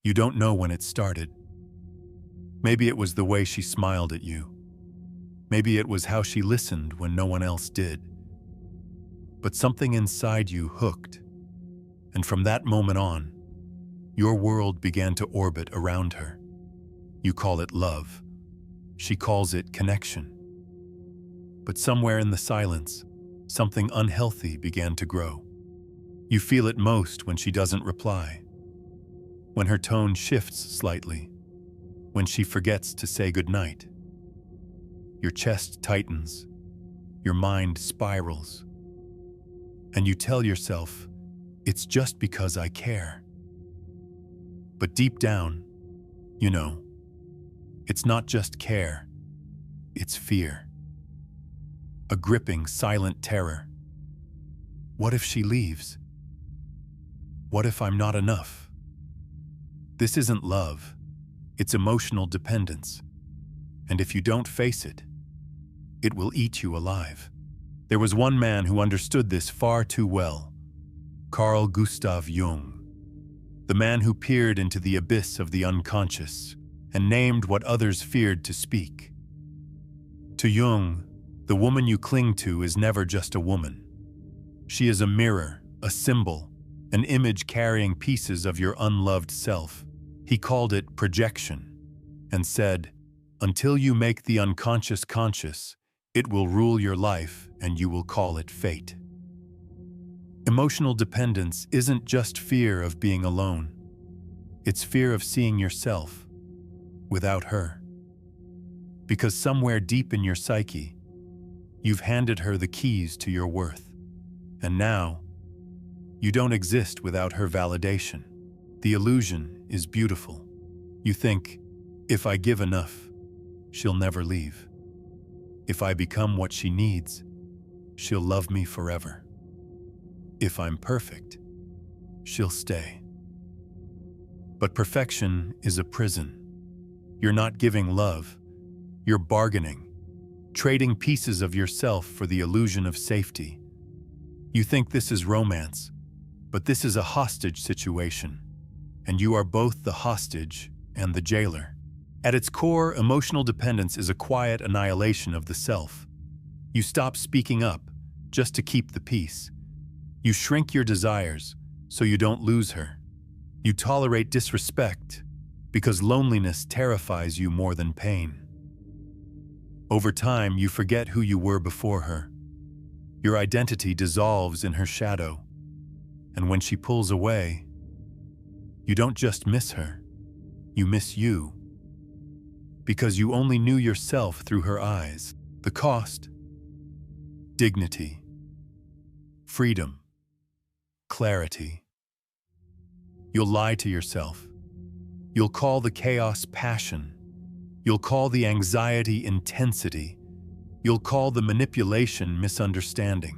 You don't know when it started. Maybe it was the way she smiled at you. Maybe it was how she listened when no one else did. But something inside you hooked, and from that moment on, your world began to orbit around her. You call it love. She calls it connection. But somewhere in the silence, something unhealthy began to grow. You feel it most when she doesn't reply, when her tone shifts slightly, when she forgets to say goodnight. Your chest tightens, your mind spirals, and you tell yourself, it's just because I care. But deep down, you know, it's not just care, it's fear. A gripping, silent terror. What if she leaves? What if I'm not enough? This isn't love, it's emotional dependence. And if you don't face it, it will eat you alive. There was one man who understood this far too well, Carl Jung, the man who peered into the abyss of the unconscious and named what others feared to speak. To Jung, the woman you cling to is never just a woman. She is a mirror, a symbol, an image carrying pieces of your unloved self. He called it projection and said, until you make the unconscious conscious, it will rule your life and you will call it fate. Emotional dependence isn't just fear of being alone. It's fear of seeing yourself without her. Because somewhere deep in your psyche, you've handed her the keys to your worth. And now, you don't exist without her validation. The illusion is beautiful. You think, if I give enough, she'll never leave. If I become what she needs, she'll love me forever. If I'm perfect, she'll stay. But perfection is a prison. You're not giving love, you're bargaining, trading pieces of yourself for the illusion of safety. You think this is romance, but this is a hostage situation, and you are both the hostage and the jailer. At its core, emotional dependence is a quiet annihilation of the self. You stop speaking up just to keep the peace. You shrink your desires so you don't lose her. You tolerate disrespect because loneliness terrifies you more than pain. Over time, you forget who you were before her. Your identity dissolves in her shadow, and when she pulls away, you don't just miss her, you miss you. Because you only knew yourself through her eyes. The cost: dignity, freedom, clarity. You'll lie to yourself. You'll call the chaos passion. You'll call the anxiety intensity. You'll call the manipulation misunderstanding.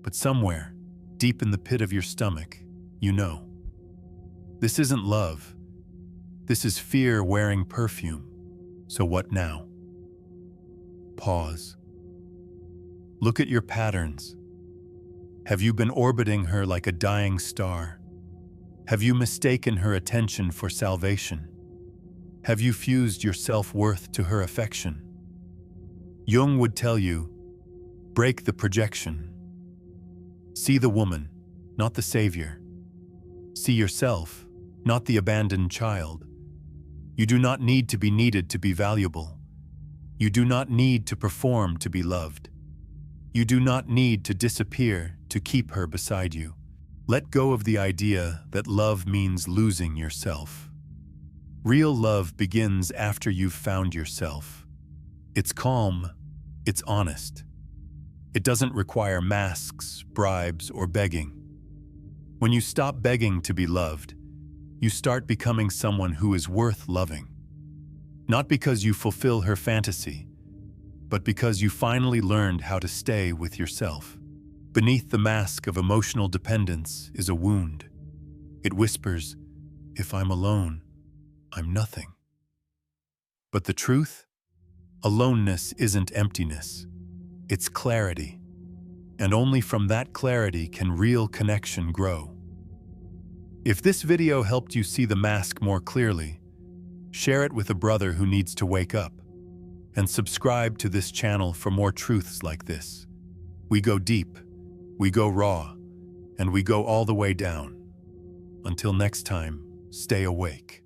But somewhere, deep in the pit of your stomach, you know. This isn't love. This is fear wearing perfume. So what now? Pause. Look at your patterns. Have you been orbiting her like a dying star? Have you mistaken her attention for salvation? Have you fused your self-worth to her affection? Jung would tell you, break the projection. See the woman, not the savior. See yourself, not the abandoned child. You do not need to be needed to be valuable. You do not need to perform to be loved. You do not need to disappear to keep her beside you. Let go of the idea that love means losing yourself. Real love begins after you've found yourself. It's calm, it's honest. It doesn't require masks, bribes, or begging. When you stop begging to be loved, you start becoming someone who is worth loving. Not because you fulfill her fantasy, but because you finally learned how to stay with yourself. Beneath the mask of emotional dependence is a wound. It whispers, if I'm alone, I'm nothing. But the truth? Aloneness isn't emptiness. It's clarity. And only from that clarity can real connection grow. If this video helped you see the mask more clearly, share it with a brother who needs to wake up, and subscribe to this channel for more truths like this. We go deep, we go raw, and we go all the way down. Until next time, stay awake.